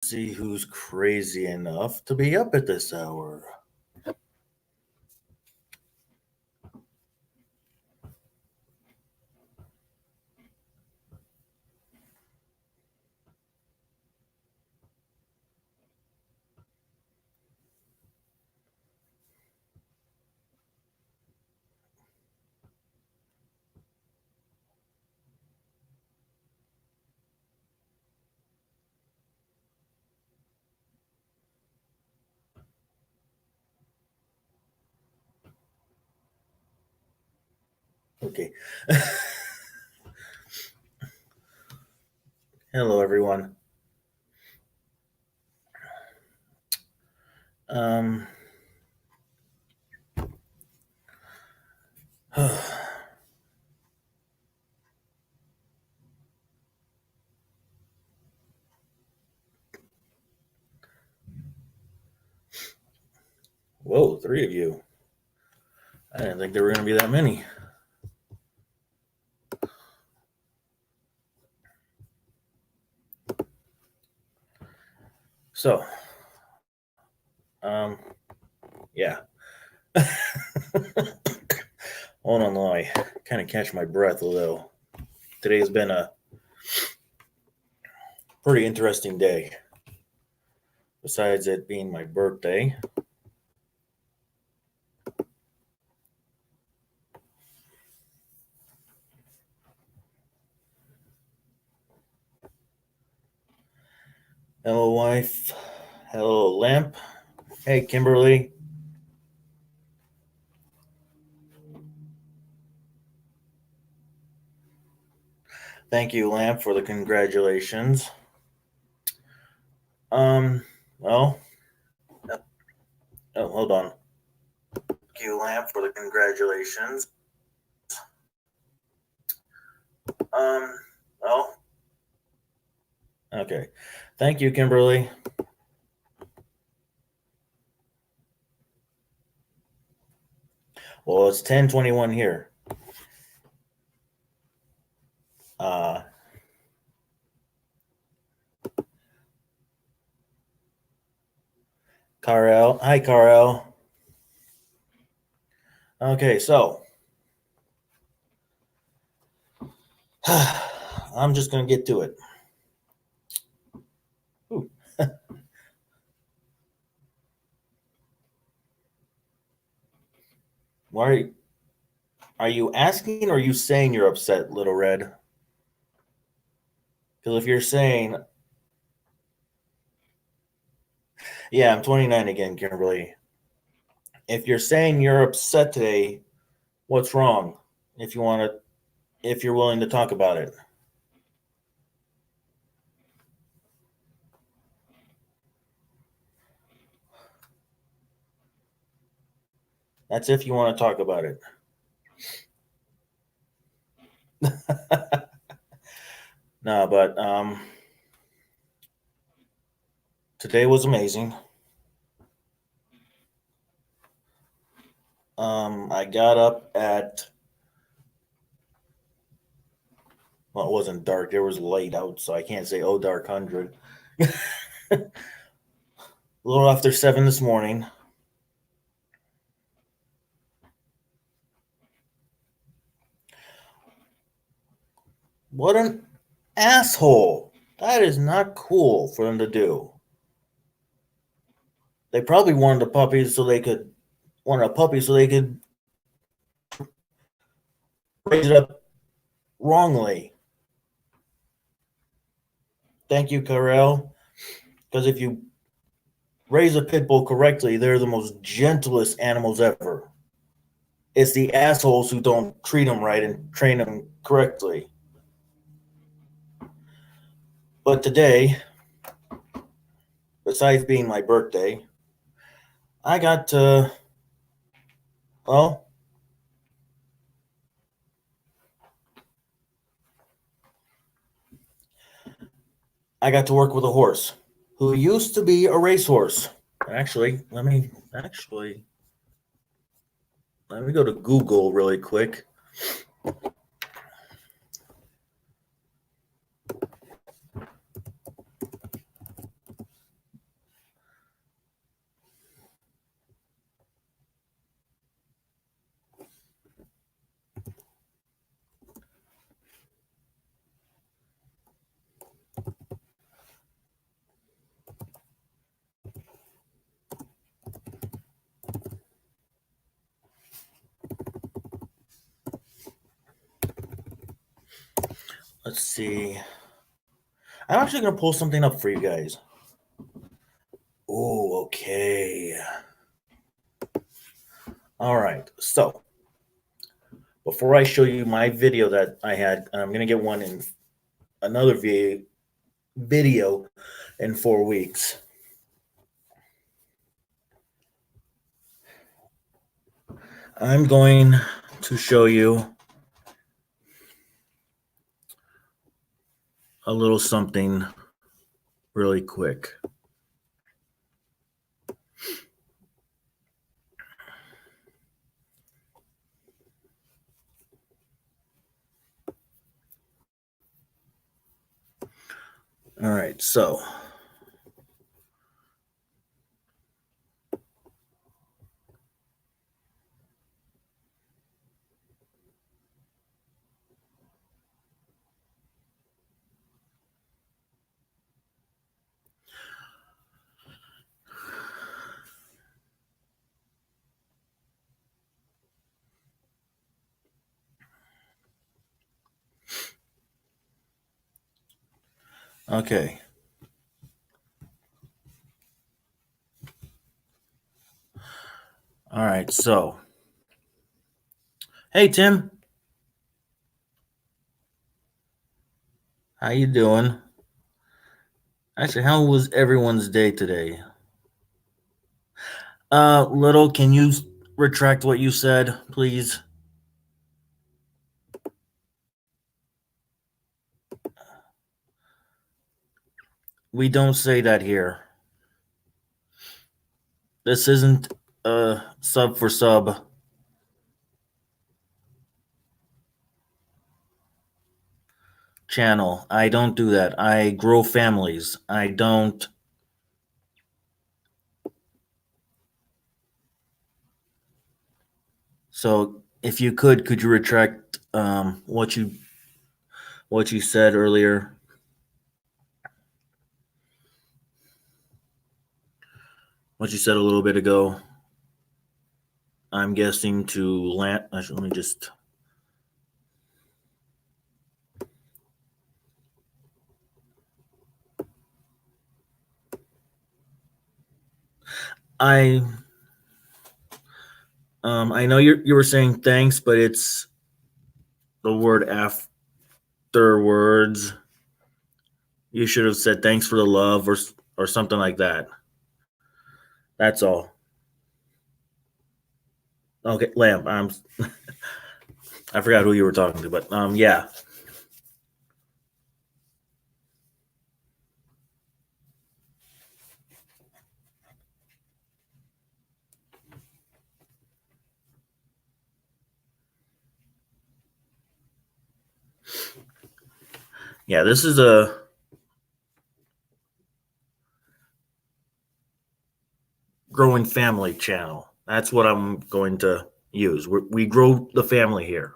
See who's crazy enough to be up at this hour. Okay. Hello, everyone. Um. Whoa, 3 of you. I didn't think there were going to be that many. So, yeah. Hold on, while I kind of catch my breath a little. Today has been a pretty interesting day. Besides it being my birthday. Hello, wife. Hello, Lamp. Hey, Kimberly. Thank you, Lamp, for the congratulations. Well, oh, hold on. Thank you, Lamp, for the congratulations. Well, okay. Thank you, Kimberly. Well, it's 10:21 here. Carl. Hi, Carl. Okay, so I'm just going to get to it. Why are you asking or are you saying you're upset, Little Red? Because if you're saying, yeah, I'm 29 again, Kimberly. If you're saying you're upset today, what's wrong? If you're willing to talk about it. That's if you want to talk about it. No, but today was amazing. I got up at, well, it wasn't dark. It was light out, so I can't say oh dark 100. A little after 7 this morning. What an asshole! That is not cool for them to do. They probably wanted a puppy so they could raise it up wrongly. Thank you, Carell. Because if you raise a pit bull correctly, they're the most gentlest animals ever. It's the assholes who don't treat them right and train them correctly. But today, besides being my birthday, I got to, well, I got to work with a horse who used to be a racehorse. Actually, let me go to Google really quick. let's see. I'm actually going to pull something up for you guys. Oh, okay. All right. So, before I show you my video that I had, I'm going to get one in another video in 4 weeks. I'm going to show you a little something really quick. All right, so okay. All right, so hey Tim, how you doing? Actually, how was everyone's day today? Little, can you retract what you said, please? We don't say that here. This isn't a sub for sub channel. I don't do that. I grow families. I don't. So, if you could you retract what you said earlier? What you said a little bit ago? I'm guessing to land. Actually, let me just. I I know you were saying thanks, but it's the word afterwards. You should have said thanks for the love or something like that. That's all. Okay, Lamb. I forgot who you were talking to, but yeah. Yeah, this is a growing family channel. That's what I'm going to use. We grow the family here.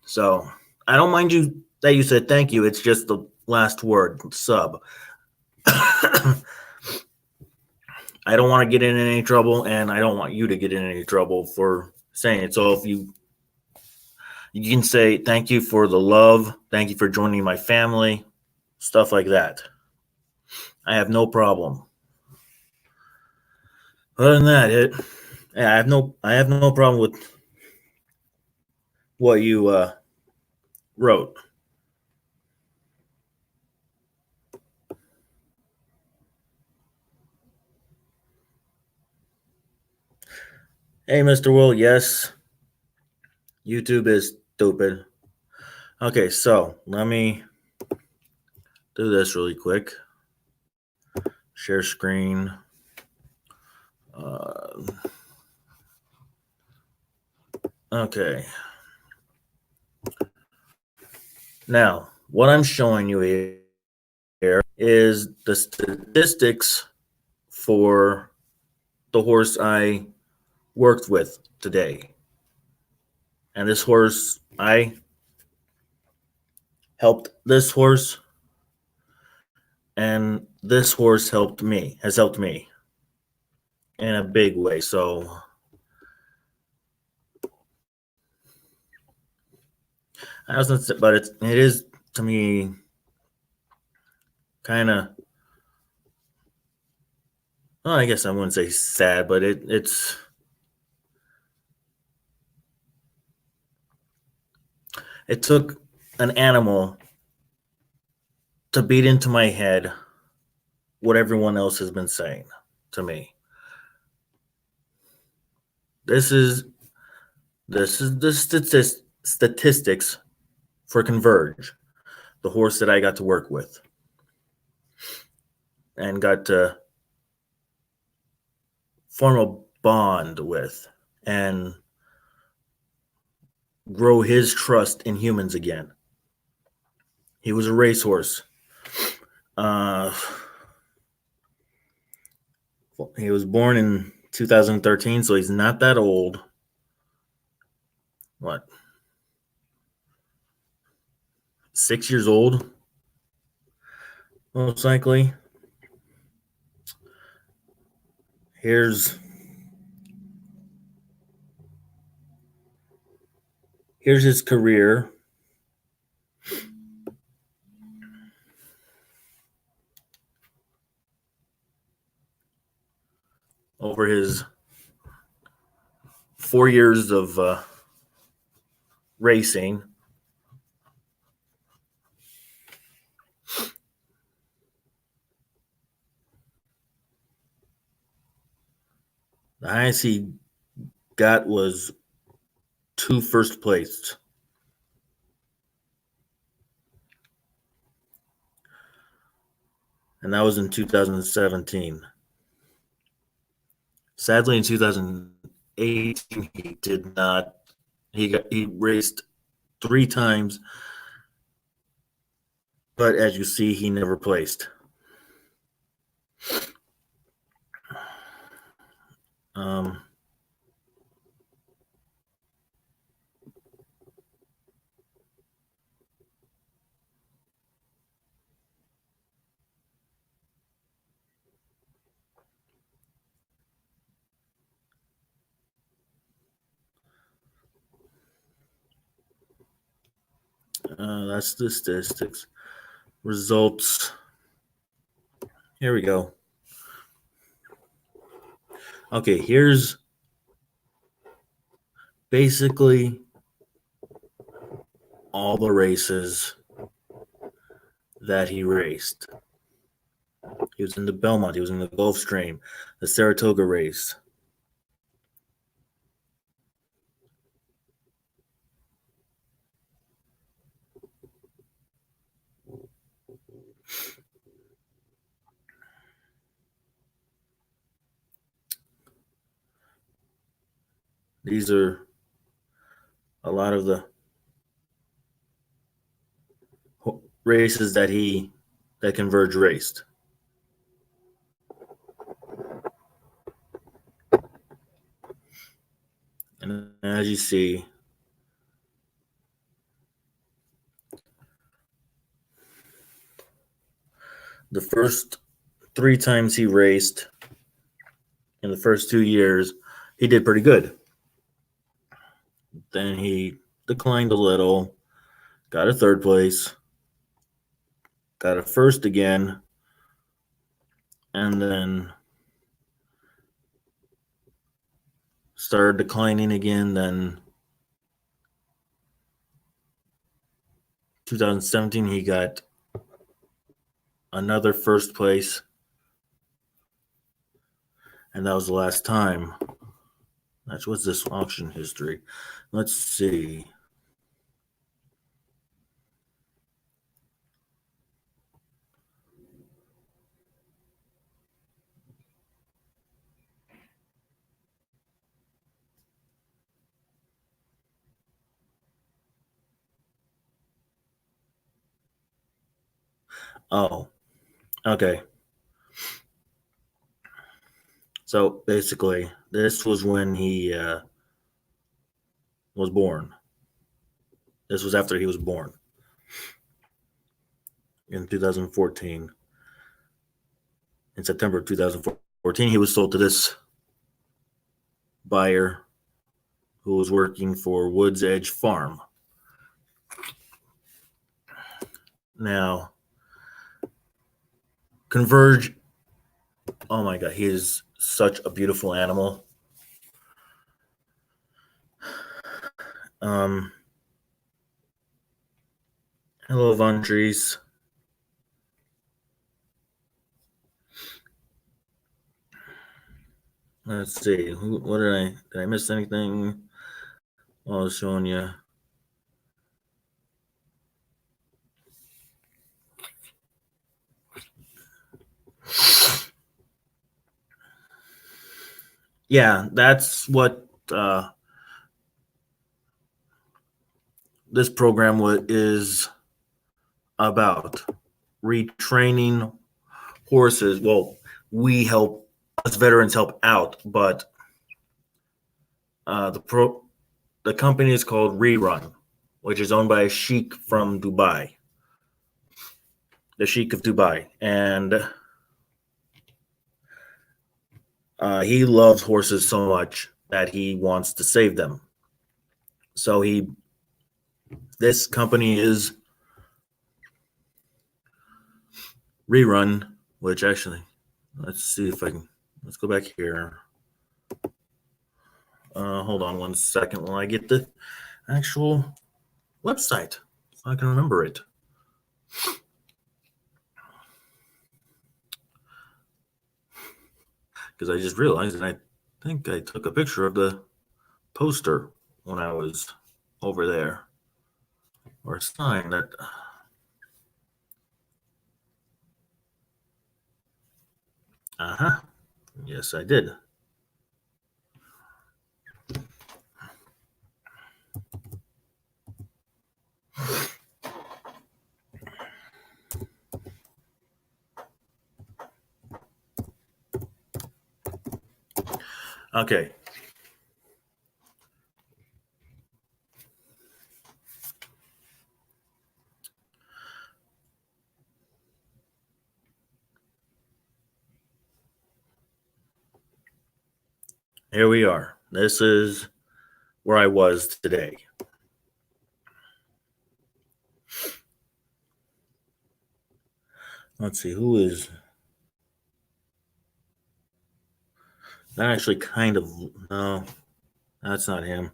So I don't mind you that you said thank you. It's just the last word, sub. I don't want to get in any trouble, and I don't want you to get in any trouble for saying it. So if you can say thank you for the love, thank you for joining my family, stuff like that. I have no problem. Other than that, I have no problem with what you wrote. Hey, Mr. Will, yes, YouTube is stupid. Okay, so let me do this really quick. Share screen. Okay. Now, what I'm showing you here is the statistics for the horse I worked with today. And this horse, I helped this horse, and this horse has helped me in a big way. So I wasn't, but it is to me kind of. Well, I guess I wouldn't say sad, but it's. It took an animal to beat into my head what everyone else has been saying to me. This is the statistics for Converge, the horse that I got to work with and got to form a bond with and grow his trust in humans again. He was a racehorse. Uh, he was born in 2013, so he's not that old. What? 6 years old, most likely. Here's his career. Over his 4 years of racing. The highest he got was 2 first place. And that was in 2017. Sadly, in 2018, he did not. He raced 3 times, but as you see, he never placed. That's the statistics. Results. Here we go. Okay, here's basically all the races that he raced. He was in the Belmont. He was in the Gulfstream, the Saratoga race. These are a lot of the races that Converge raced. And as you see, the first 3 times he raced in the first 2 years, he did pretty good. Then he declined a little, got a 3rd place, got a 1st again, and then started declining again. Then 2017, he got another 1st place, and that was the last time. That's what's this auction history. Let's see. Oh, okay. So basically, this was when he was born. This was after he was born in 2014. In September of 2014, he was sold to this buyer who was working for Woods Edge Farm. Now, Converge. Oh my God, he is such a beautiful animal. Hello, Von Dries. Let's see. What did I miss anything? I was showing you. Yeah, that's what this program is about. Retraining horses. Well, we help, us veterans help out, but the company is called Rerun, which is owned by a sheik from Dubai, the Sheik of Dubai, and he loves horses so much that he wants to save them. So this company is Rerun, which actually, let's see if I can. Let's go back here. Hold on one second while I get the actual website so I can remember it. Because I just realized, and I think I took a picture of the poster when I was over there, or a sign that. Uh-huh. Yes, I did. Okay. Here we are. This is where I was today. Let's see, who is that? Actually, kind of. No, that's not him.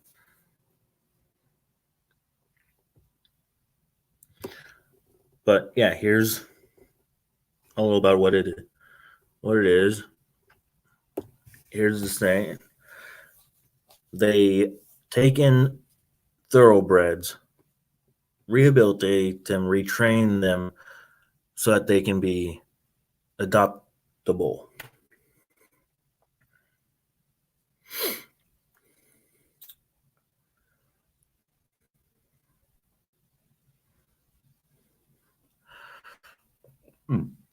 But yeah, here's a little about what it is. Here's the thing. They take in thoroughbreds, rehabilitate them, retrain them so that they can be adoptable.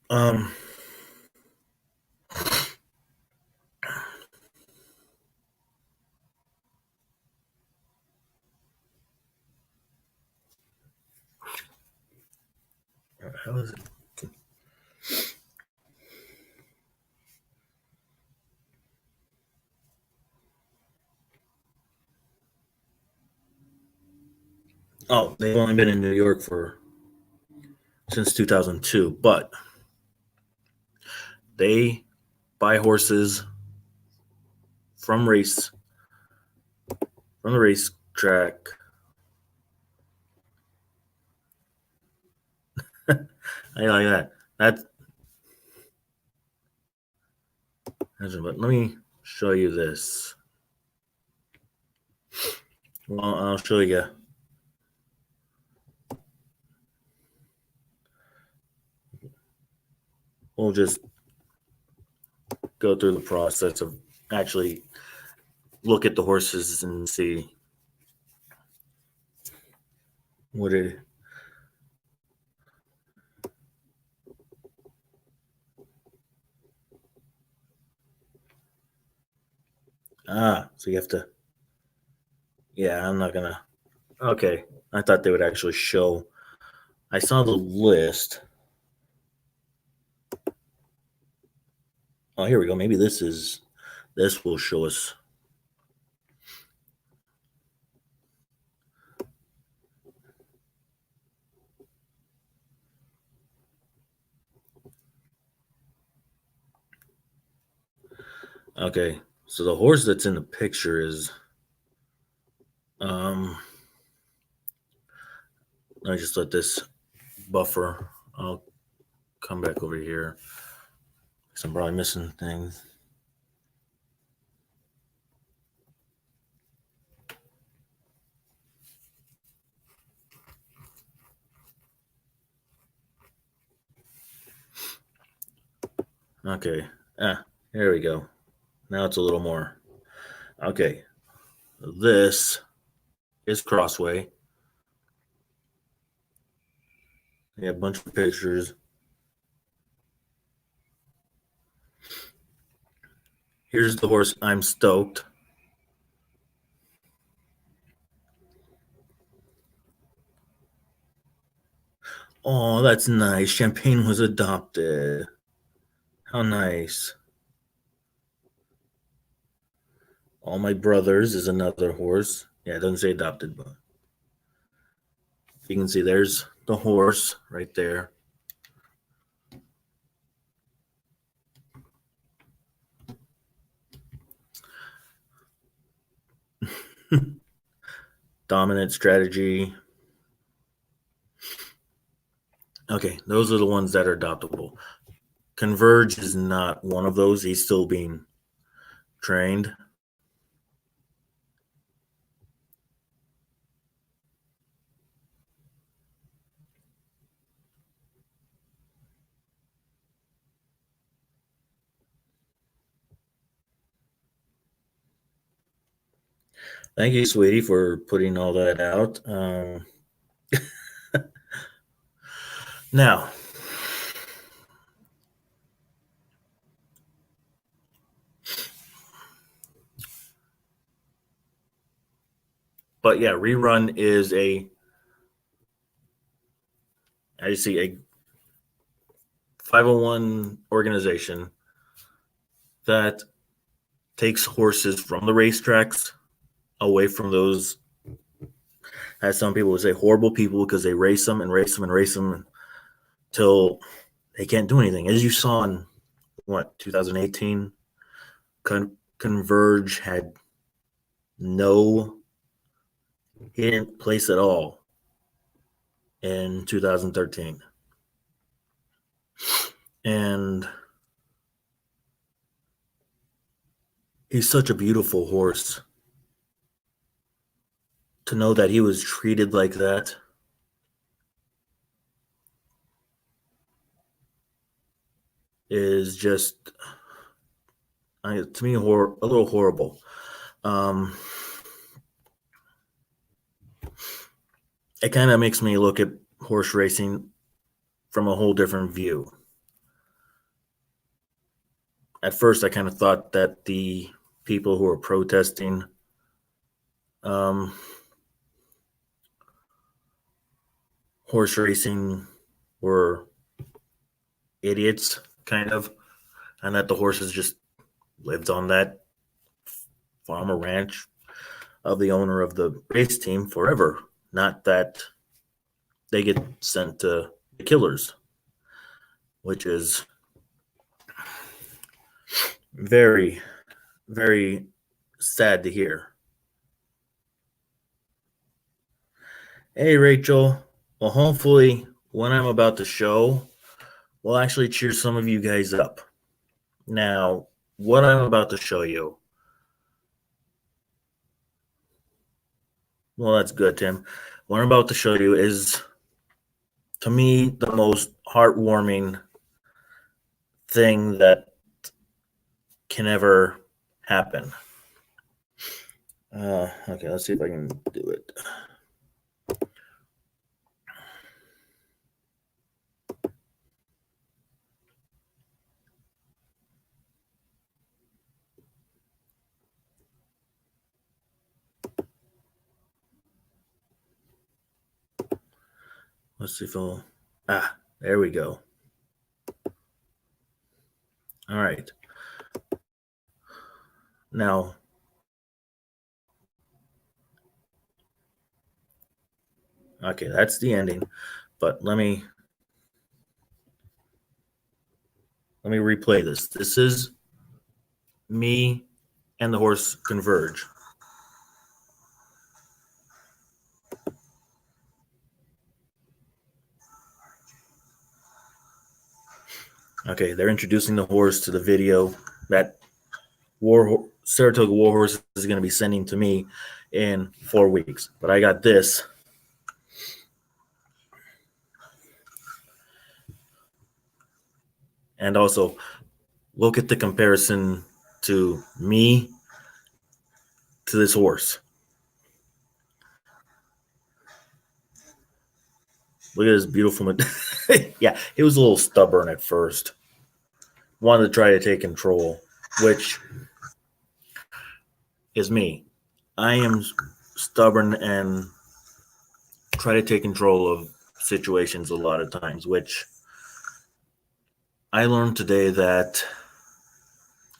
Um, how is it? Oh, they've only been in New York since 2002, but they buy horses from the racetrack. I like that. But let me show you this. Well, I'll show you. We'll just go through the process of actually look at the horses and see what it. So you have to. Yeah, I'm not gonna. Okay, I thought they would actually show. I saw the list. Oh, here we go. Maybe this will show us. Okay, so the horse that's in the picture is let me just let this buffer. I'll come back over here because I'm probably missing things. Okay, here we go. Now it's a little more. Okay, this is Crossway. Yeah, a bunch of pictures. Here's the horse. I'm stoked. Oh, that's nice. Champagne was adopted. How nice. All My Brothers is another horse. Yeah, it doesn't say adopted, but you can see there's the horse right there. Dominant strategy. Okay, those are the ones that are adoptable. Converge is not one of those. He's still being trained. Thank you, sweetie, for putting all that out. Now, but yeah, Rerun is I see a 501 organization that takes horses from the racetracks away from those, as some people would say, horrible people, because they race them and race them and race them until they can't do anything. As you saw in 2018, Converge had no hidden place at all in 2013. And he's such a beautiful horse. To know that he was treated like that is just, to me, a little horrible. It kind of makes me look at horse racing from a whole different view. At first, I kind of thought that the people who were protesting horse racing were idiots, kind of, and that the horses just lived on that farm or ranch of the owner of the race team forever. Not that they get sent to the killers, which is very, very sad to hear. Hey, Rachel. Well, hopefully, when I'm about to show, we'll actually cheer some of you guys up. Now, what I'm about to show you. Well, that's good, Tim. What I'm about to show you is, to me, the most heartwarming thing that can ever happen. Okay, let's see if I can do it. Let's see if I'll. There we go. All right. Now, okay, that's the ending. But let me replay this. This is me and the horse converge. Okay, they're introducing the horse to the video that Saratoga WarHorse is going to be sending to me in 4 weeks. But I got this. And also, look at the comparison to me to this horse. Look at this beautiful. Yeah, he was a little stubborn at first. Wanted to try to take control, which is me. I am stubborn and try to take control of situations a lot of times, which I learned today that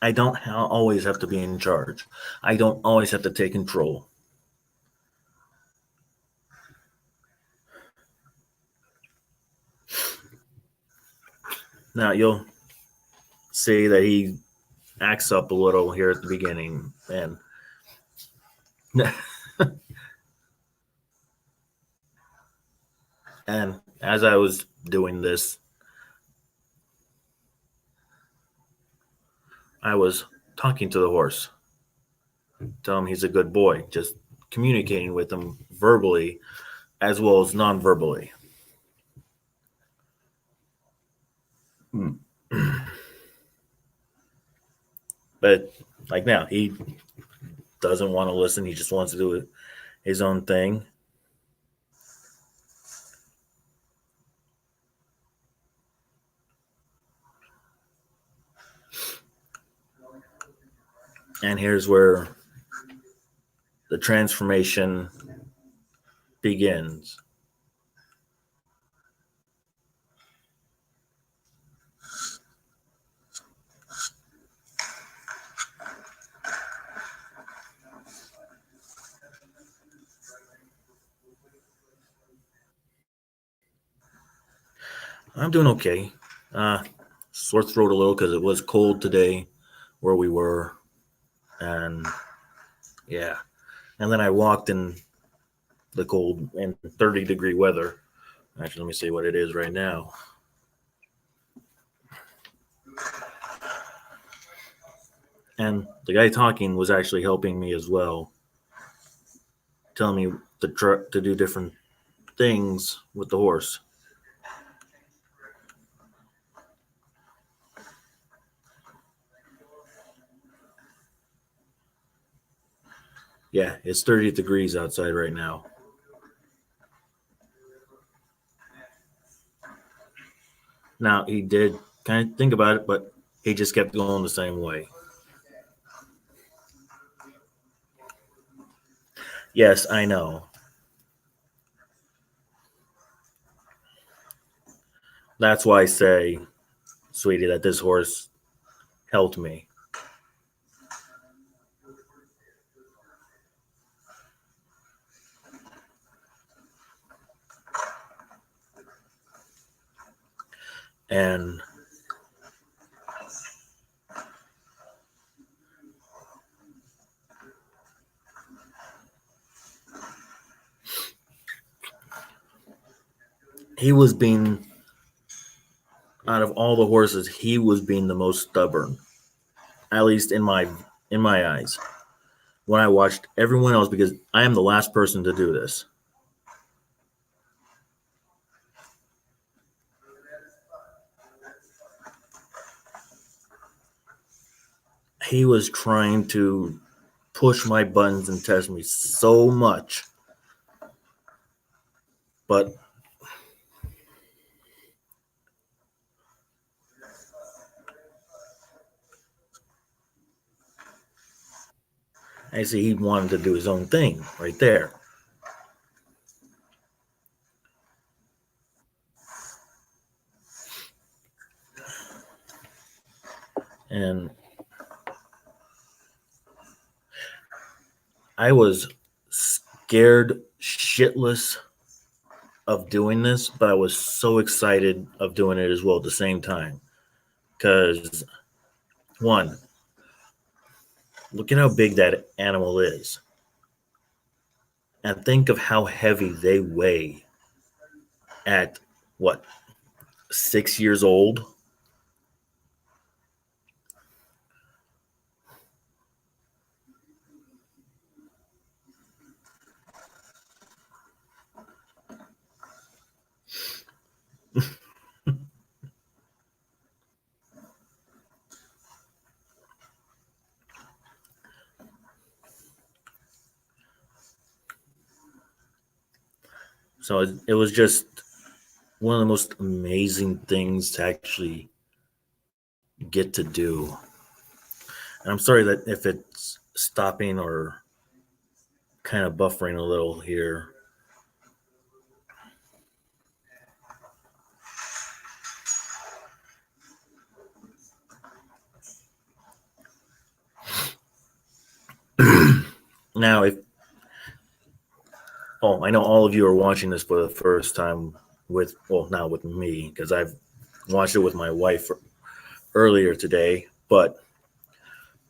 I don't always have to be in charge. I don't always have to take control. Now, you'll see that he acts up a little here at the beginning, and and as I was doing this, I was talking to the horse, tell him he's a good boy, just communicating with him verbally as well as non-verbally. But like now, he doesn't want to listen. He just wants to do his own thing. And here's where the transformation begins. I'm doing okay. Sore throat a little because it was cold today where we were. And yeah. And then I walked in the cold and 30-degree weather. Actually, let me see what it is right now. And the guy talking was actually helping me as well, telling me to do different things with the horse. Yeah, it's 30 degrees outside right now. Now, he did kind of think about it, but he just kept going the same way. Yes, I know. That's why I say, sweetie, that this horse helped me. And he was being, out of all the horses, he was being the most stubborn, at least in my eyes. When I watched everyone else, because I am the last person to do this. He was trying to push my buttons and test me so much. But I see he wanted to do his own thing right there. And I was scared shitless of doing this, but I was so excited of doing it as well at the same time. Because, one, Look at how big that animal is. And think of how heavy they weigh at what, 6 years old? So it was just one of the most amazing things to actually get to do. And I'm sorry that if it's stopping or kind of buffering a little here. Now, if I know all of you are watching this for the first time with, well, not with me, because I've watched it with my wife earlier today, but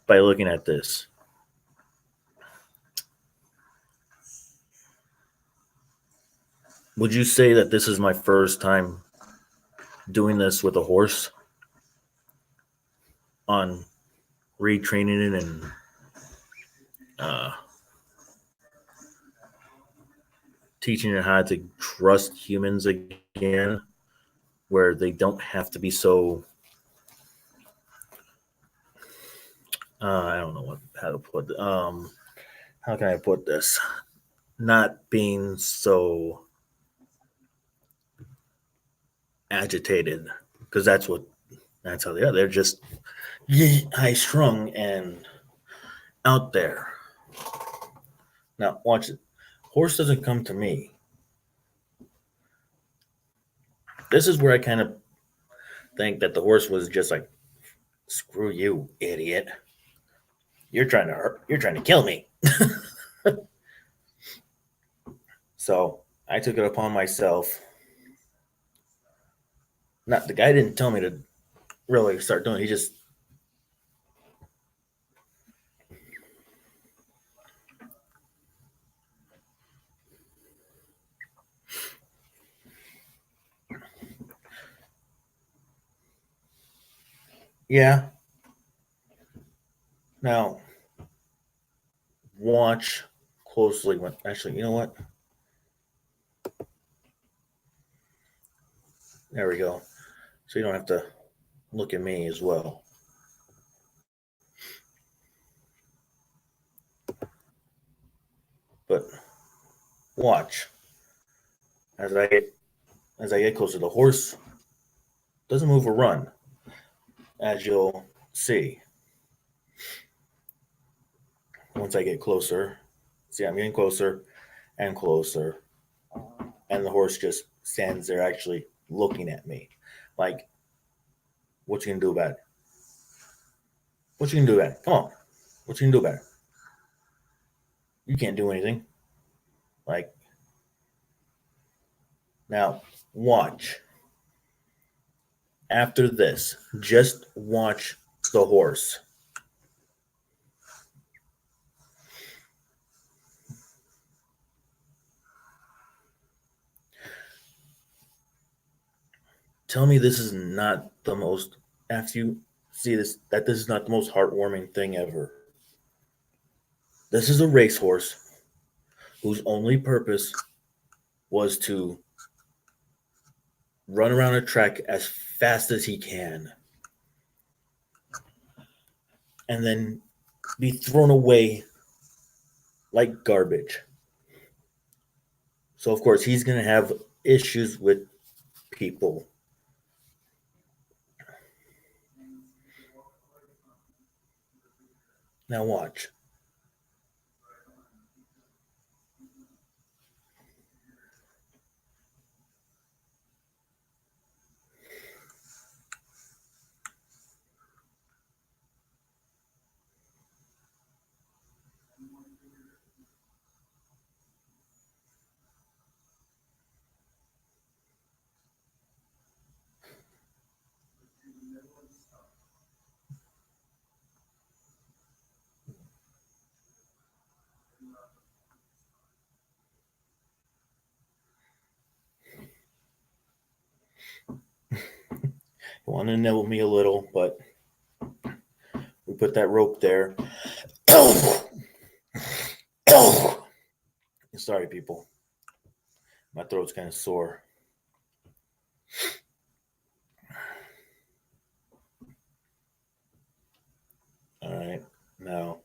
by looking at this, would you say that this is my first time doing this with a horse on retraining it and uh, teaching it how to trust humans again, where they don't have to be so I don't know how to put how can I put this, not being so agitated, because that's how they are. They're just high strung and out there. Now watch it. Horse doesn't come to me. This is where I kind of think that the horse was just like, screw you, idiot. You're trying to kill me. So I took it upon myself. Not the guy didn't tell me to really start doing it. He just, yeah. Now watch closely when, actually, you know what? There we go. So you don't have to look at me as well. But watch as I get closer. The horse doesn't move or run, as you'll see once I get closer. See, I'm getting closer and closer, and the horse just stands there, actually looking at me, like, "What you gonna do about it? What you gonna do about it? Come on, what you gonna do about it? You can't do anything." Like, now, watch. After this, just watch the horse. Tell me this is not the most, after you see this, that this is not the most heartwarming thing ever. This is a racehorse whose only purpose was to run around a track as fast as he can and then be thrown away like garbage. So, of course, he's going to have issues with people. Now, watch. He wanted to nibble me a little, but we put that rope there. Sorry, people. My throat's kind of sore. All right, now.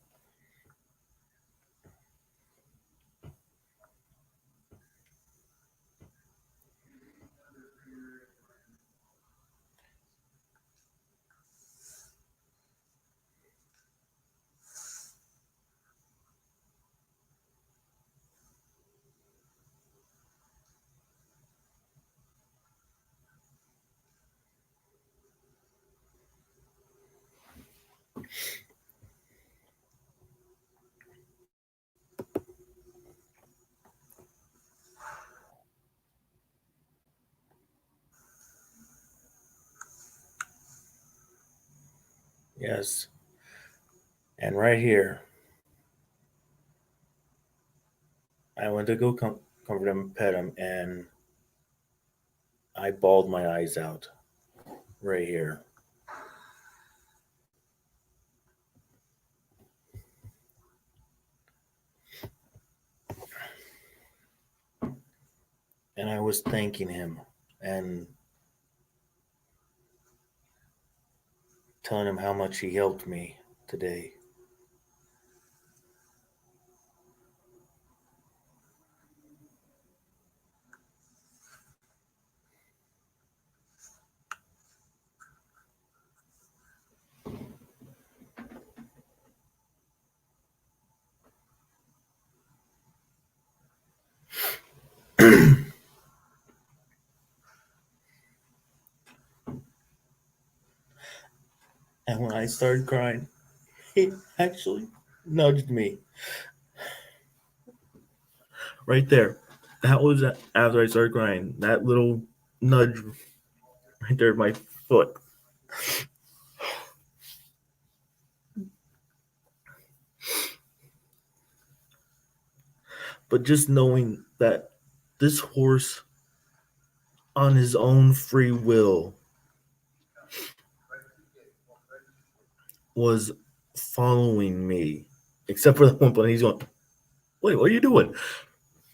Yes. And right here, I went to go comfort him, pet him, and I bawled my eyes out right here. And I was thanking him and telling him how much he helped me today. And when I started crying, he actually nudged me right there. That was after I started crying. That little nudge right there, my foot. But just knowing that this horse, on his own free will, was following me, except for that one point he's going, "Wait, what are you doing?"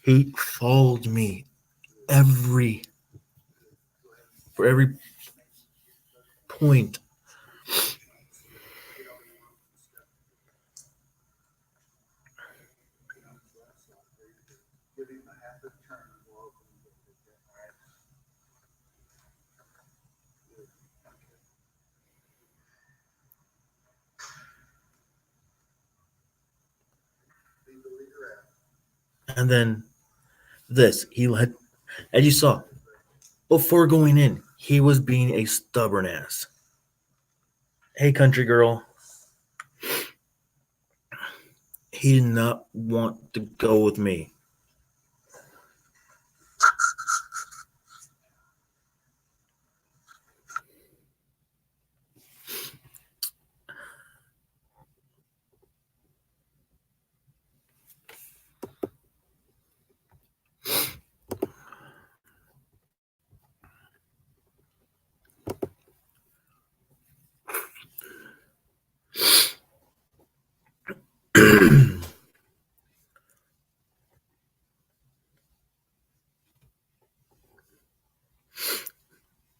He followed me for every point. And then he let, as you saw, before going in, he was being a stubborn ass. Hey, country girl. He did not want to go with me.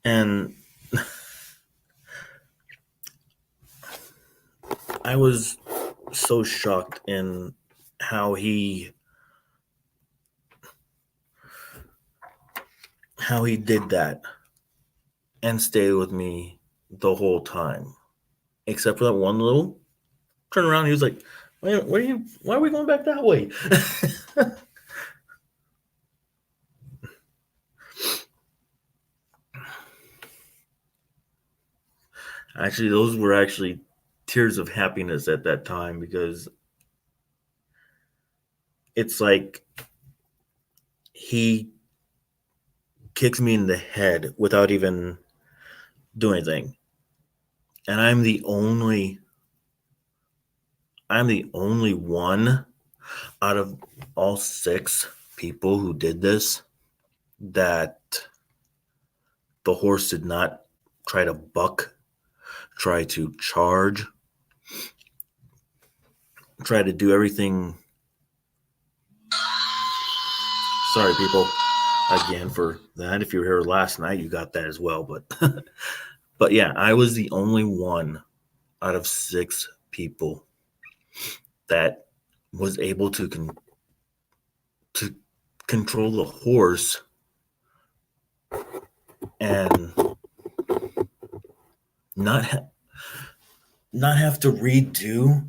And I was so shocked in how he did that and stayed with me the whole time, except for that one little turn around. He was like, why are we going back that way? Actually, those were actually tears of happiness at that time, because it's like he kicks me in the head without even doing anything. And I'm the only one out of all 6 people who did this that the horse did not try to buck, try to charge, try to do everything. Sorry, people, again for that. If you were here last night, you got that as well. But yeah, I was the only one out of 6 people that was able to control the horse and not not have to redo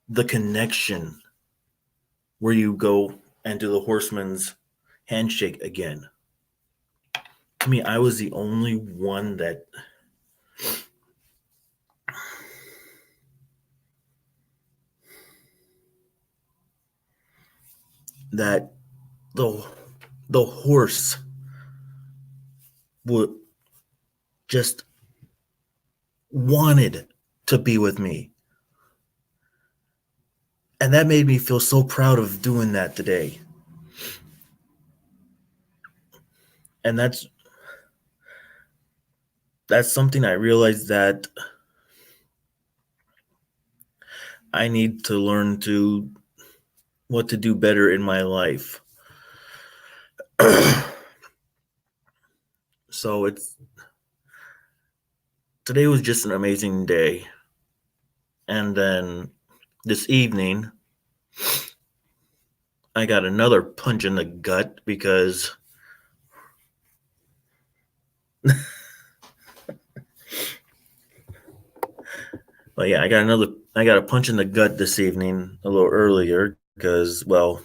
the connection where you go and do the horseman's handshake again. I mean, I was the only one that the horse would just wanted to be with me. And that made me feel so proud of doing that today. And that's something I realized that I need to learn to what to do better in my life. So today was just an amazing day. And then this evening I got another punch in the gut because but yeah, I got a punch in the gut this evening a little earlier because, well,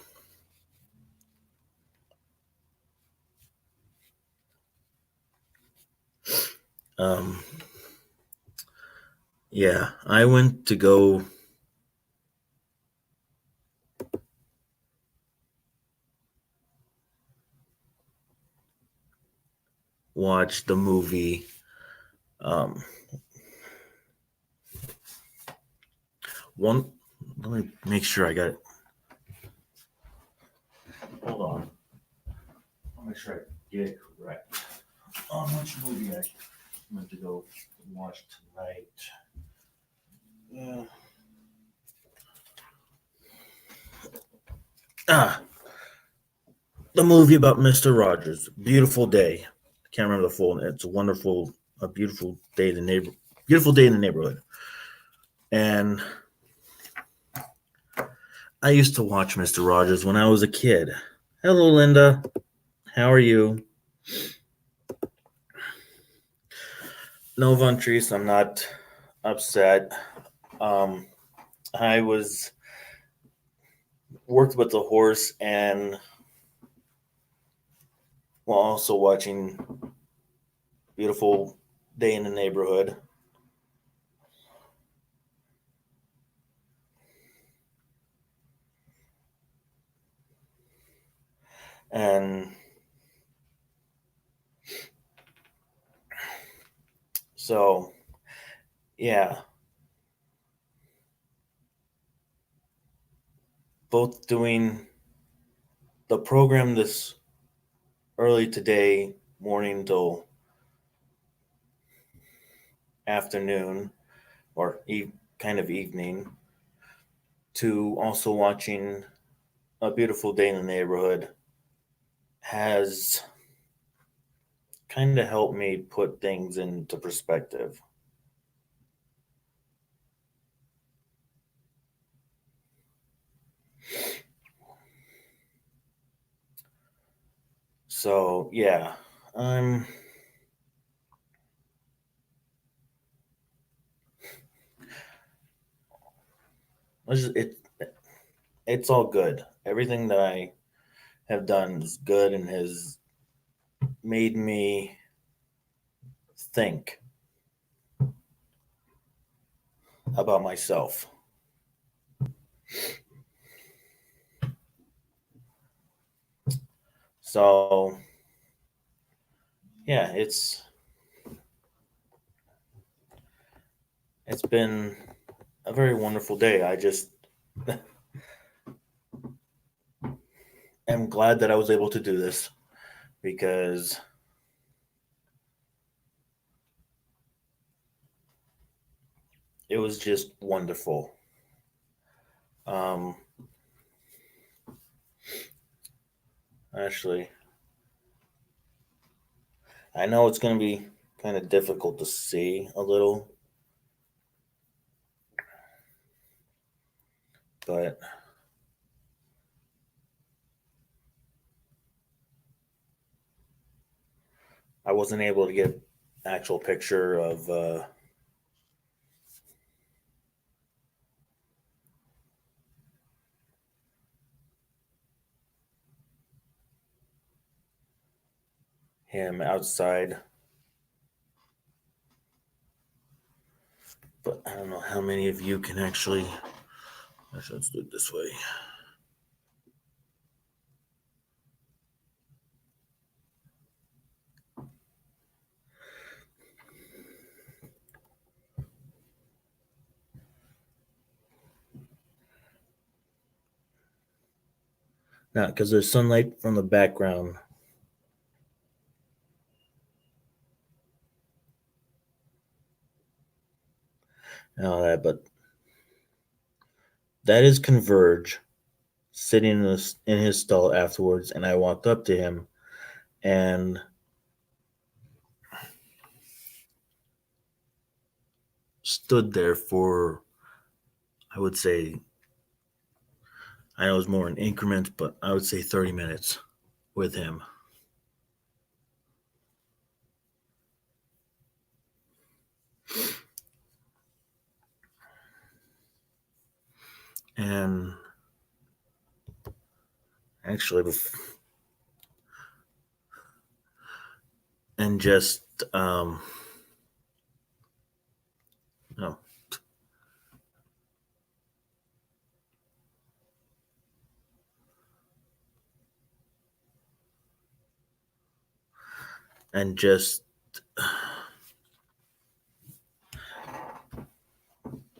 um, yeah, I went to go watch the movie. One, let me make sure I got it. Hold on. I'll make sure I get it correct. On which movie I went to go watch tonight. The movie about Mr. Rogers. Beautiful day. I can't remember the full name. It's a beautiful day in the neighborhood. And I used to watch Mr. Rogers when I was a kid. Hello, Linda. How are you? No, Von Treese, I'm not upset. I worked with the horse and while also watching beautiful day in the neighborhood. And so, yeah, both doing the program this early today morning till afternoon or kind of evening to also watching a beautiful day in the neighborhood has kind of helped me put things into perspective. So yeah, it's all good. Everything that I have done is good and has made me think about myself. So yeah, it's been a very wonderful day. I just am glad that I was able to do this because it was just wonderful. Um, Actually, I know it's going to be kind of difficult to see a little, but I wasn't able to get actual picture of him outside. But I don't know how many of you can actually. Let's do it this way. Now, because there's sunlight from the background and all that, but that is Converge sitting in his stall afterwards, and I walked up to him and stood there for, I would say, I know it was more in increments, but I would say 30 minutes with him. And actually, and just, no, and just,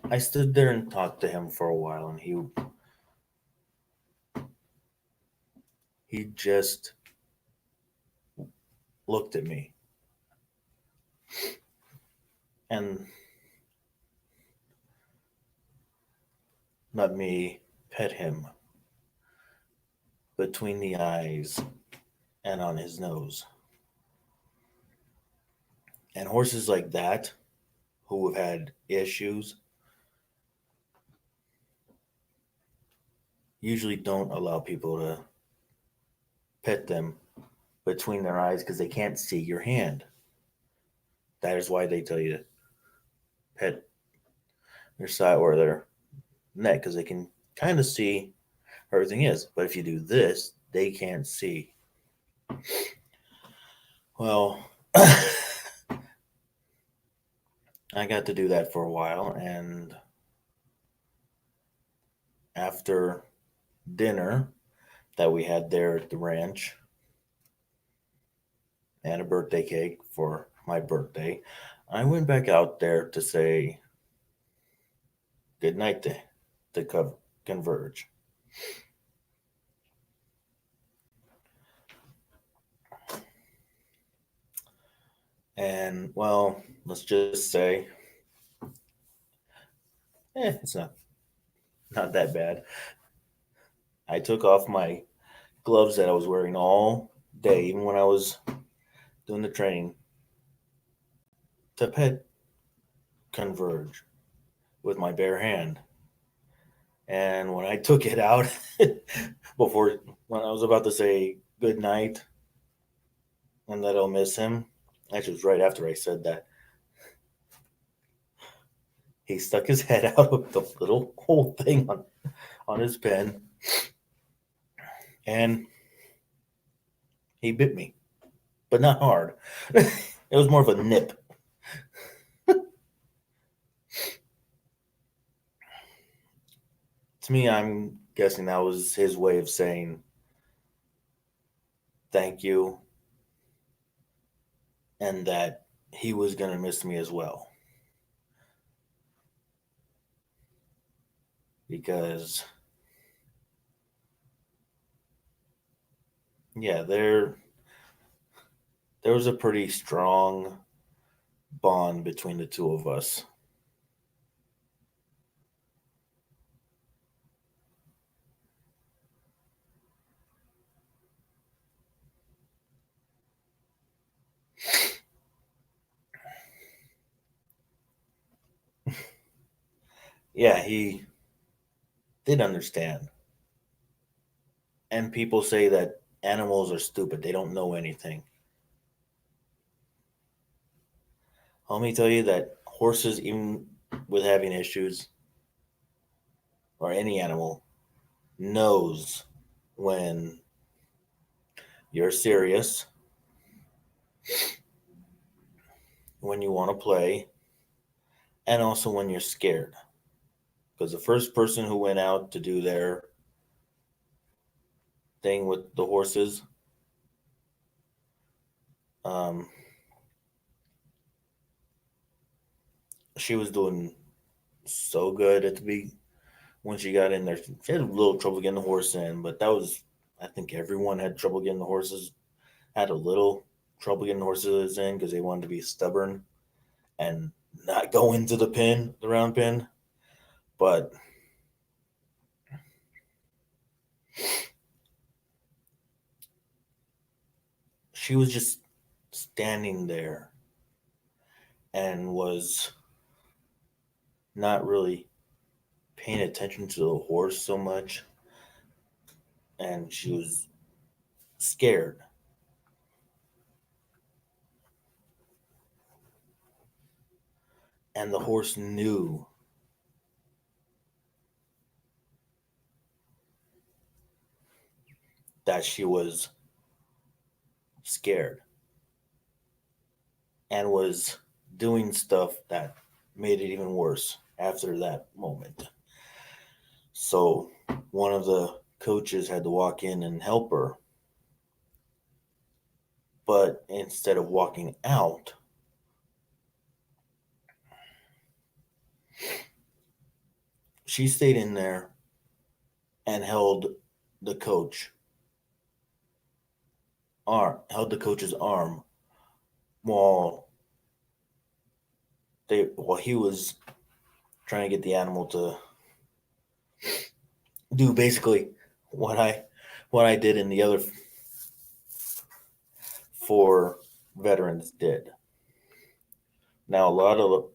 I stood there and talked to him for a while, and he just looked at me and let me pet him between the eyes and on his nose. And horses like that, who have had issues, usually don't allow people to pet them between their eyes because they can't see your hand. That is why they tell you to pet their side or their neck because they can kind of see where everything is. But if you do this, they can't see. Well, I got to do that for a while, and after dinner that we had there at the ranch and a birthday cake for my birthday, I went back out there to say good night to Converge. And well, let's just say, it's not that bad. I took off my gloves that I was wearing all day, even when I was doing the training, to pet Converge with my bare hand. And when I took it out, before when I was about to say good night and that I'll miss him, actually, it was right after I said that. He stuck his head out of the little hole thing on his pen and he bit me, but not hard. It was more of a nip. To me, I'm guessing that was his way of saying thank you and that he was going to miss me as well. Because, yeah, there was a pretty strong bond between the two of us. yeah, he did understand. And people say that animals are stupid, they don't know anything. Let me tell you that horses, even with having issues, or any animal, knows when you're serious, when you want to play, and also when you're scared. Because the first person who went out to do their thing with the horses, um, she was doing so good at the when she got in there. She had a little trouble getting the horse in, but that was, I think everyone had trouble getting the horses, had a little trouble getting the horses in because they wanted to be stubborn and not go into the pin, the round pin. But she was just standing there and was not really paying attention to the horse so much. And she was scared. And the horse knew that she was scared and was doing stuff that made it even worse after that moment. So one of the coaches had to walk in and help her. But instead of walking out, she stayed in there and the coach held the coach's arm while while he was trying to get the animal to do basically what I did and the other four veterans did. Now,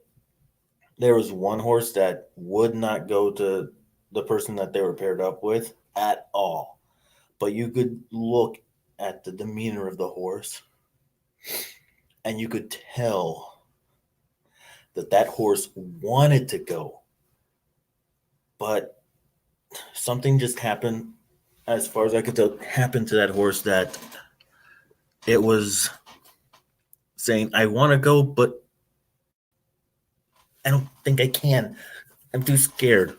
there was one horse that would not go to the person that they were paired up with at all, but you could look at the demeanor of the horse and you could tell that that horse wanted to go, but something just happened, as far as I could tell, happened to that horse that it was saying, I want to go, but I don't think I can. I'm too scared.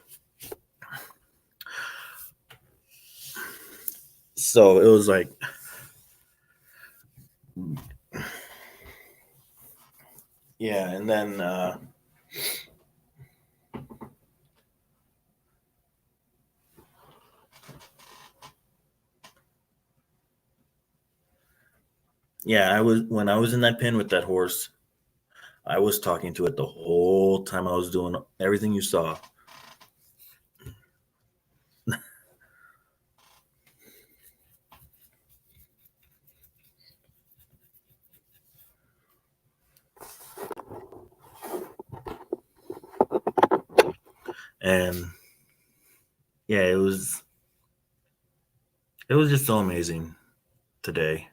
So it was like, yeah. And then, yeah, when I was in that pen with that horse, I was talking to it the whole time I was doing everything you saw. And yeah, it was just so amazing today.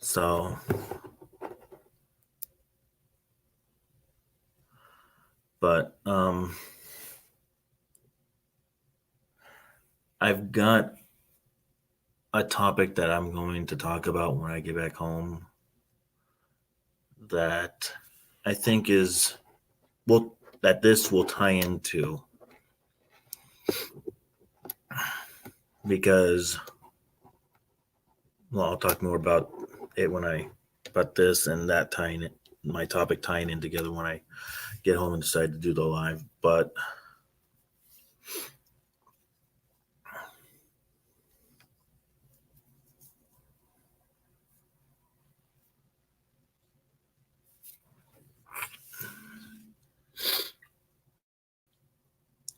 So, but I've got a topic that I'm going to talk about when I get back home that I think is well that this will tie into, because well, I'll talk more about it when I about this and that tying it, my topic tying in together when I get home and decide to do the live. But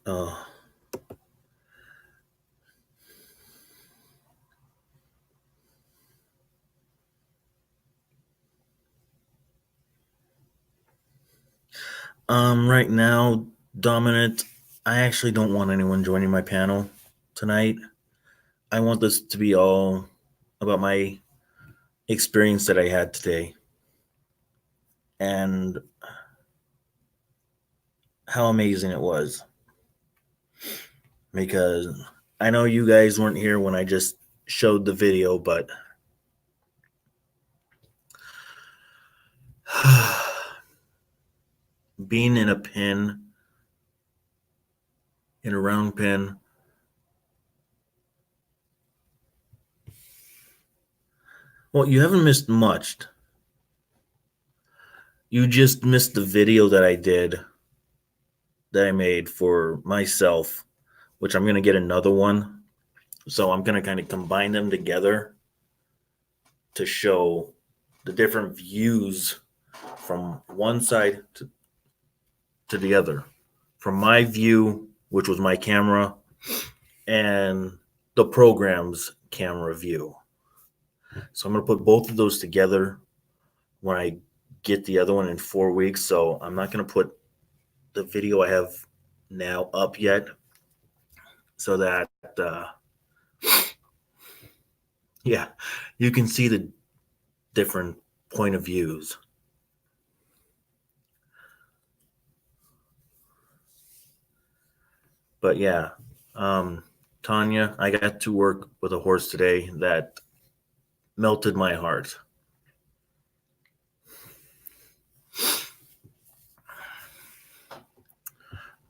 uh, Right now, Dominant, I actually don't want anyone joining my panel tonight. I want this to be all about my experience that I had today and how amazing it was. Because I know you guys weren't here when I just showed the video, but being in a pen, in a round pen, well, you haven't missed much. You just missed the video that I did, that I made for myself, which I'm going to get another one. So I'm going to kind of combine them together to show the different views from one side to the other. From my view, which was my camera, and the program's camera view. So I'm going to put both of those together when I get the other one in 4 weeks. So I'm not going to put the video I have now up yet, so that yeah, you can see the different point of views. But yeah, Tanya, I got to work with a horse today that melted my heart.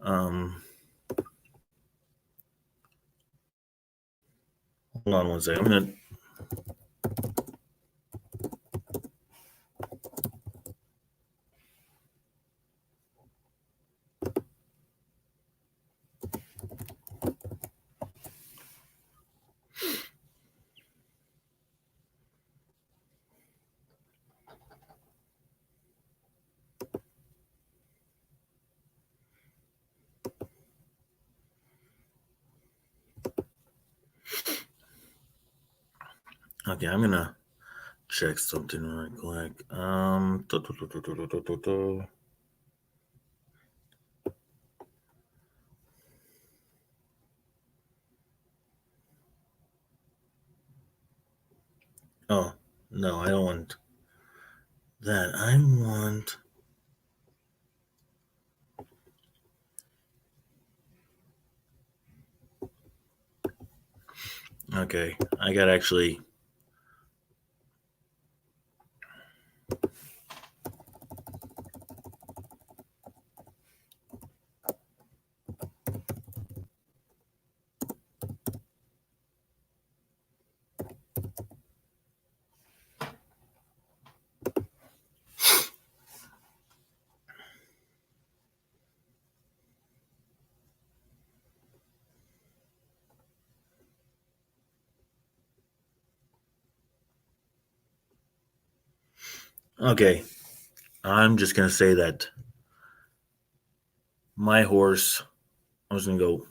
Um, Hold on one second. I'm gonna. Okay, I'm gonna check something right quick. Oh no, I don't want that. I want. Okay, I got actually. Okay, I'm just gonna say that my horse. I was gonna go.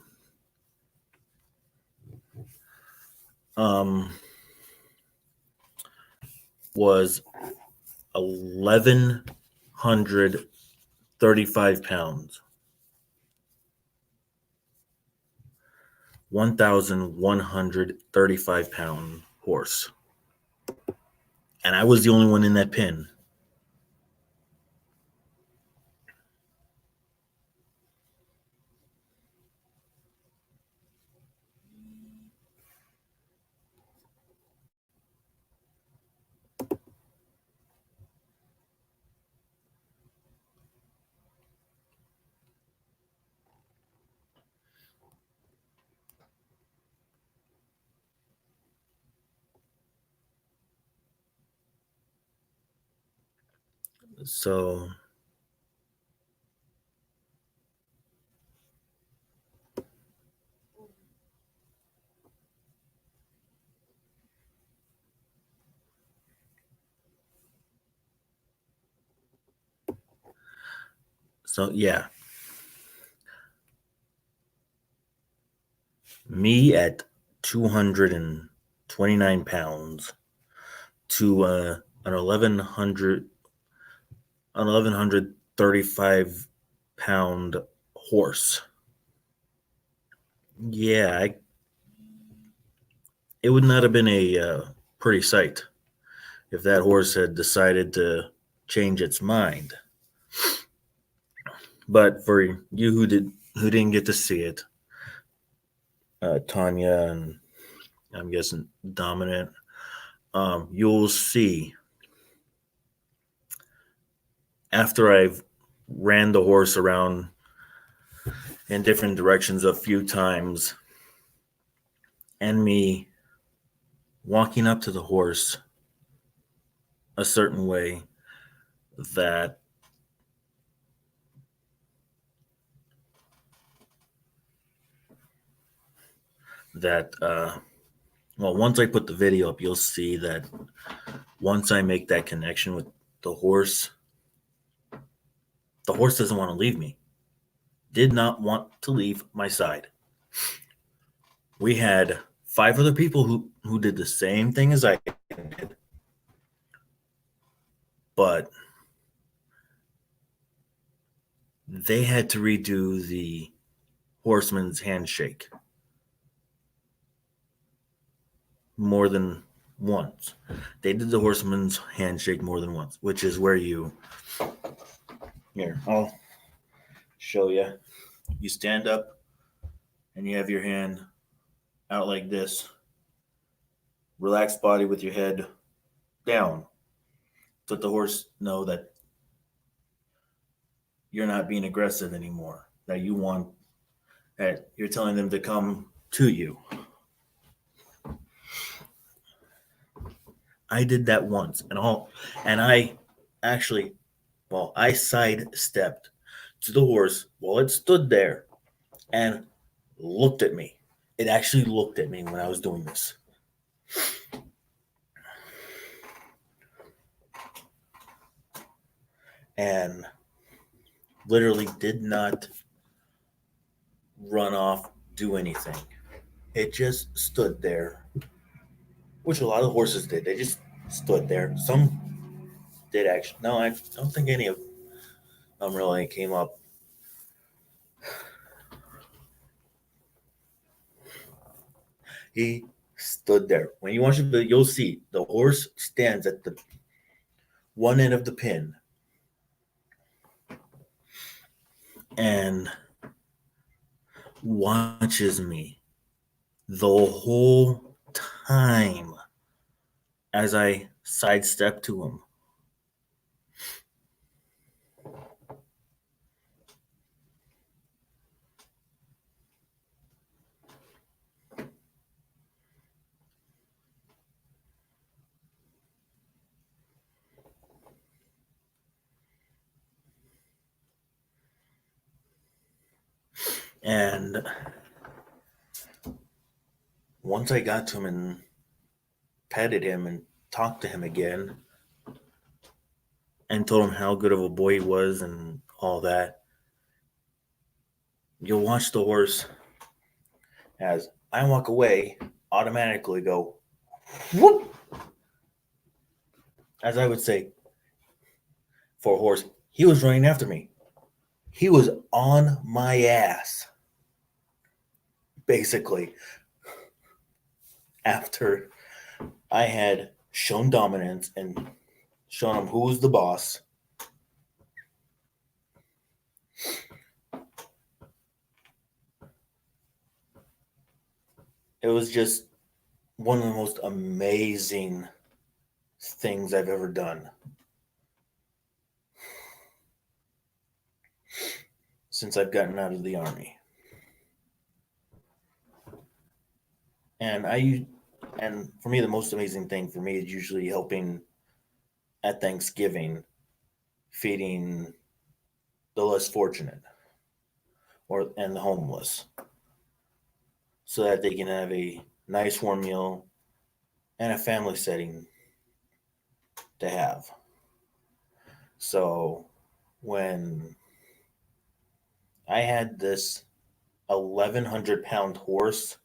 Um, was 1,135 pounds. 1,135 pound horse. And I was the only one in that pen. So yeah. Me at 229 pounds to an 1,135 pound horse. Yeah, it would not have been a pretty sight if that horse had decided to change its mind. But for you who didn't get to see it, Tanya and I'm guessing Dominant, you'll see after I've ran the horse around in different directions a few times, and me walking up to the horse a certain way that that well, once I put the video up, you'll see that once I make that connection with the horse doesn't want to leave me. Did not want to leave my side. We had 5 other people who did the same thing as I did, but they had to redo the horseman's handshake more than once. They did the horseman's handshake more than once, which is where I'll show you. You stand up and you have your hand out like this, relaxed body with your head down. Let the horse know that you're not being aggressive anymore, that you're telling them to come to you. I did that once, and I actually, I sidestepped to the horse while it stood there and looked at me. It actually looked at me when I was doing this. And literally did not run off, do anything. It just stood there, which a lot of horses did. They just stood there. Some did actually. No, I don't think any of them really came up. He stood there. When you watch the video, you'll see the horse stands at the one end of the pin and watches me the whole time as I sidestep to him. And once I got to him and petted him and talked to him again and told him how good of a boy he was and all that, you'll watch the horse as I walk away automatically go whoop, as I would say for a horse. He was running after me. He was on my ass, basically, after I had shown dominance and shown him who was the boss. It was just one of the most amazing things I've ever done since I've gotten out of the Army. And for me, the most amazing thing for me is usually helping at Thanksgiving, feeding the less fortunate and the homeless, so that they can have a nice warm meal and a family setting to have. So when I had this 1,100-pound horse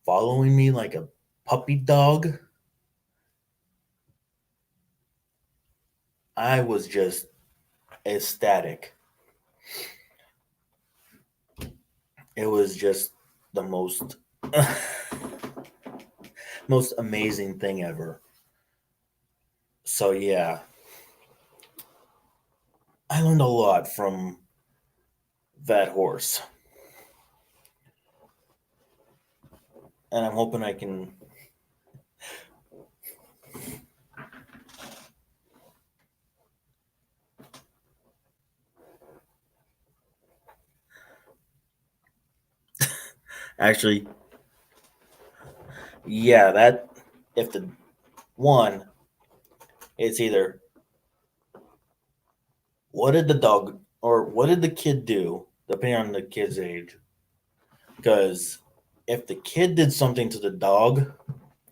following me like a puppy dog, I was just ecstatic. It was just the most most amazing thing ever. So yeah, I learned a lot from that horse, and I'm hoping I can. Actually, yeah, that if the one, it's either what did the dog or what did the kid do, depending on the kid's age. Because if the kid did something to the dog,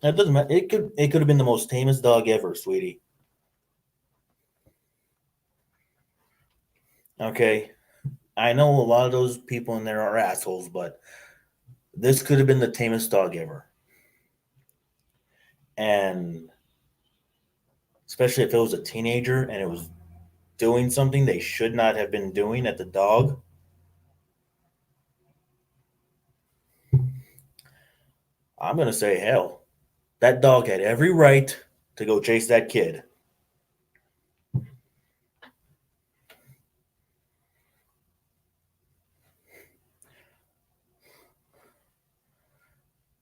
it doesn't matter. It could have been the most tamest dog ever, sweetie. Okay, I know a lot of those people in there are assholes, but this could have been the tamest dog ever. And especially if it was a teenager and it was doing something they should not have been doing at the dog, I'm going to say, hell, that dog had every right to go chase that kid.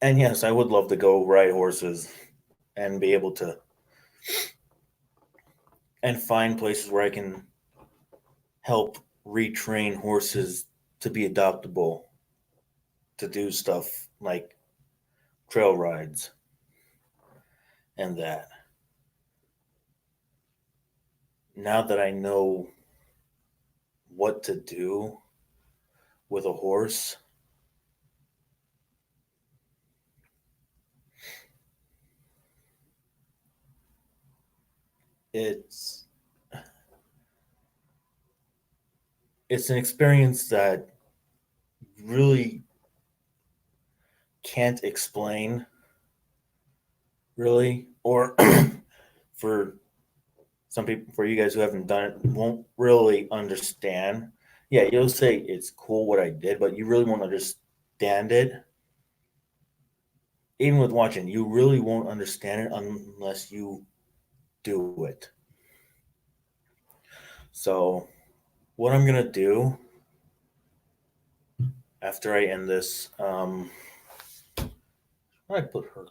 And yes, I would love to go ride horses and be able to and find places where I can help retrain horses to be adoptable, to do stuff like trail rides and that. Now that I know what to do with a horse, it's it's an experience that really can't explain really, or for some people, for you guys who haven't done it, won't really understand. Yeah, you'll say it's cool what I did, but you really won't understand it. Even with watching, you really won't understand it unless you do it. So, what I'm gonna do after I end this, where did I put her?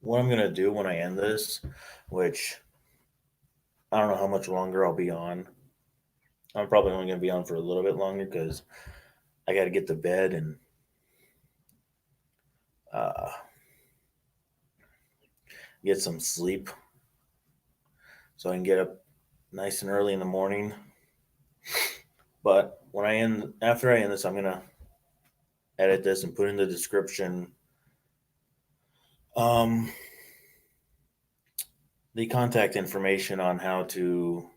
What I'm gonna do when I end this, which I don't know how much longer I'll be on. I'm probably only gonna be on for a little bit longer because I got to get to bed and uh, get some sleep so I can get up nice and early in the morning. But when I end, after I end this, I'm gonna edit this and put in the description um, the contact information on how to,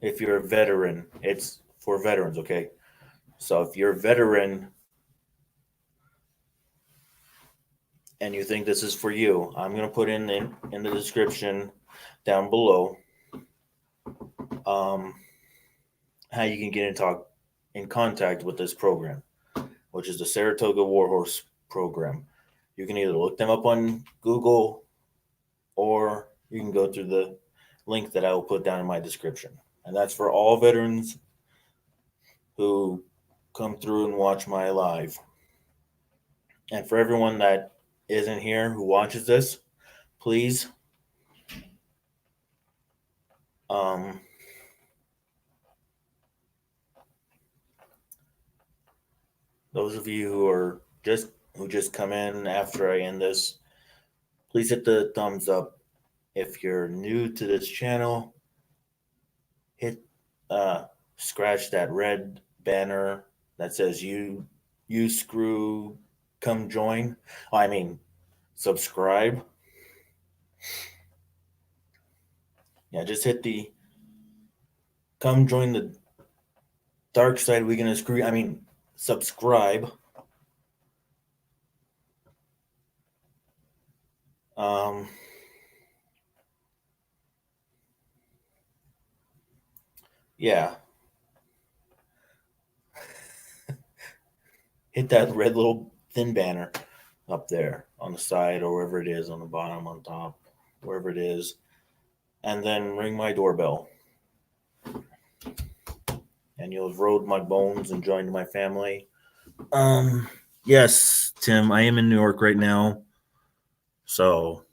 if you're a veteran, it's for veterans, okay? So if you're a veteran and you think this is for you, I'm gonna put in the description down below um, how you can get in contact with this program, which is the Saratoga WarHorse program. You can either look them up on Google or you can go through the link that I will put down in my description. And that's for all veterans who come through and watch my live. And for everyone that isn't here who watches this, please um, those of you who just come in after I end this, please hit the thumbs up. If you're new to this channel, hit scratch that red banner that says you screw come join. I mean subscribe. Yeah, just hit the come join the dark side. We gonna screw. I mean subscribe. Um, Yeah. Hit that red little thin banner up there on the side or wherever it is, on the bottom, on top, wherever it is, and then ring my doorbell. And you'll have rode my bones and joined my family. Um, yes, Tim, I am in New York right now. So,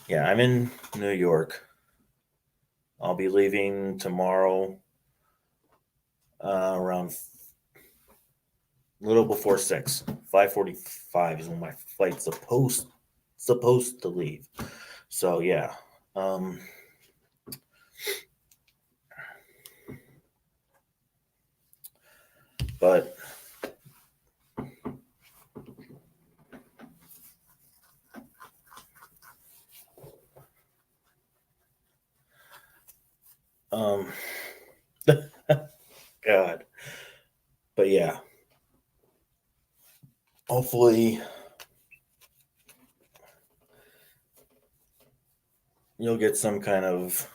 yeah, I'm in New York. I'll be leaving tomorrow around a little before 6. 5:45 is when my flight's supposed to leave. So, yeah. Um, but um God. But yeah, hopefully you'll get some kind of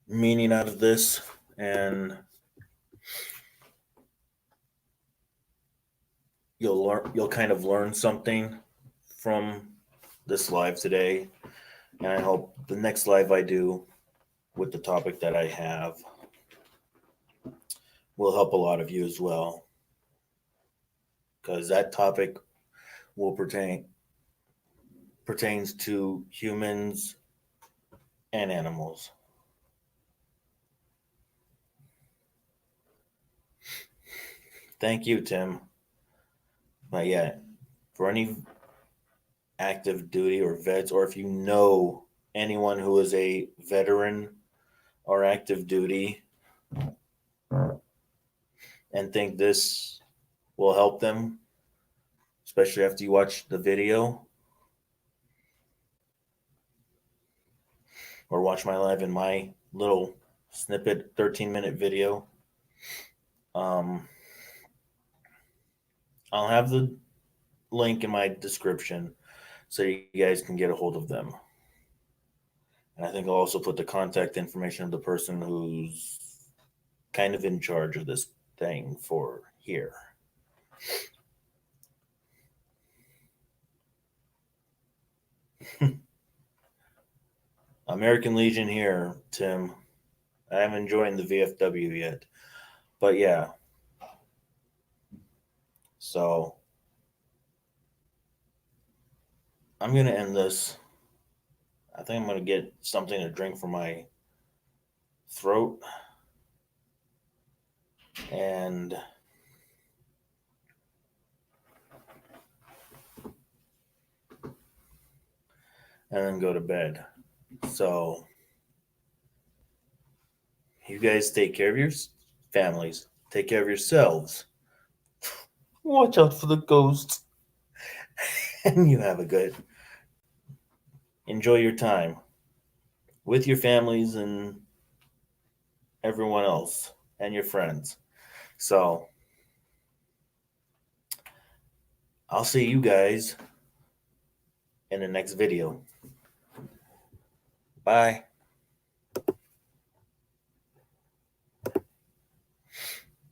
meaning out of this, and you'll kind of learn something from this live today. And I hope the next live I do with the topic that I have will help a lot of you as well, because that topic will pertains to humans and animals. Thank you, Tim. But yeah, for any active duty or vets, or if you know anyone who is a veteran or active duty and think this will help them, especially after you watch the video or watch my live in my little snippet 13-minute video, um, I'll have the link in my description so you guys can get a hold of them. And I think I'll also put the contact information of the person who's kind of in charge of this thing for here. American Legion here, Tim. I haven't joined the VFW yet. But yeah. So I'm going to end this. I think I'm going to get something to drink for my throat. And then go to bed. So you guys take care of your families. Take care of yourselves. Watch out for the ghosts. And you have a good, enjoy your time with your families and everyone else and your friends. So I'll see you guys in the next video. Bye.